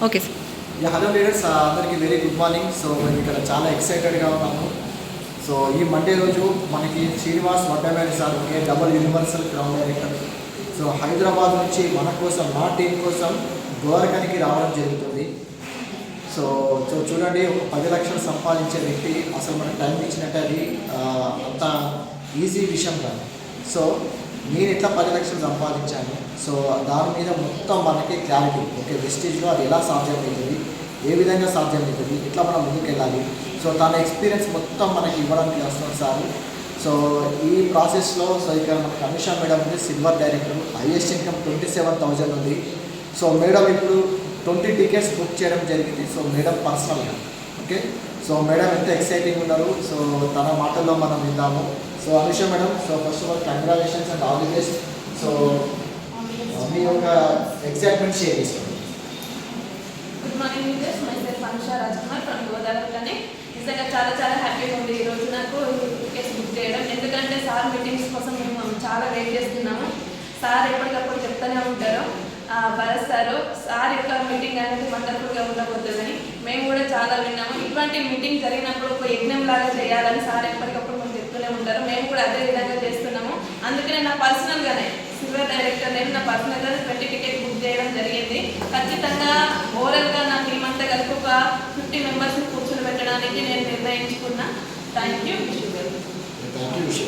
Okay sir. Hello leaders, అందరికీ very good morning. So మేము ఇక్కడ చాలా ఎక్సైటెడ్గా ఉన్నాము. సో ఈ మండే రోజు మనకి Srinivas Vaddamedi sir double universal ground director. So Hyderabad నుంచి మన కోసం, మా టీం కోసం గోరఖనికి రావడం జరుగుతుంది. సో సో చూడండి, ఒక 10 లక్షలు సంపాదించే వ్యక్తి అసలు మనకు టైం ఇచ్చినట్టు అది అంత ఈజీ విషయం కాదు. సో నేను ఎట్లా 10 లక్షలు సంపాదించాను, సో దాని మీద మొత్తం మనకి క్లారిటీ. ఓకే, వెస్టేజ్లో అది ఎలా సాధ్యమవుతుంది, ఏ విధంగా సాధ్యమవుతుంది, ఎట్లా మనం ముందుకు వెళ్ళాలి. సో తన ఎక్స్పీరియన్స్ మొత్తం మనకి ఇవ్వడానికి వస్తుంది సార్. సో ఈ ప్రాసెస్లో సో ఇక్కడ మనకి అనుషా మేడం ఉంది, సిల్వర్ డైరెక్టర్. హైయెస్ట్ ఇన్కమ్ 27,000 ఉంది. సో మేడం ఇప్పుడు 20 టికెట్స్ బుక్ చేయడం జరిగింది. సో మేడం పర్సనల్గా. ఓకే, సో మేడం ఎంత ఎక్సైటింగ్ ఉన్నారు, సో తన మాటల్లో మనం విందాము. So Anusha madam, so first of all congratulations and all the best. So మీ యొక్క ఎగ్జైట్మెంట్ షేర్ చేసుకోండి. Good morning leaders, myself Anusha Rajkumar from Godavari. నిజంగా చాలా చాలా హ్యాపీగా ఉంది ఈరోజు నాకు టికెట్స్ బుక్ చేయడం. ఎందుకంటే సార్ మీటింగ్స్ కోసం మేము చాలా వెయిట్ చేస్తున్నాము. సార్ ఎప్పటికప్పుడు చెప్తూనే ఉంటారు, భరత్ సార్ యొక్క మీటింగ్ అనేది వండర్ఫుల్గా ఉండబోతుందని మేము కూడా చాలా విన్నాము. ఇటువంటి మీటింగ్ జరిగినప్పుడు ఒక యజ్ఞం లాగా చేయాలని సార్ ఎప్పటికప్పుడు మేము చెప్తూనే ఉంటారు. మేము కూడా అదే విధంగా చేస్తున్నాము. అందుకనే నా పర్సనల్గానే సిల్వర్ డైరెక్టర్ నేను నా పర్సనల్గా 20 టికెట్ బుక్ చేయడం జరిగింది. ఖచ్చితంగా ఓవరాల్గా నా టీం అంతా కలిపి ఒక 50 మెంబర్స్ని కూర్చొని పెట్టడానికి నేను నిర్ణయించుకున్నా. Thank you. Thank you.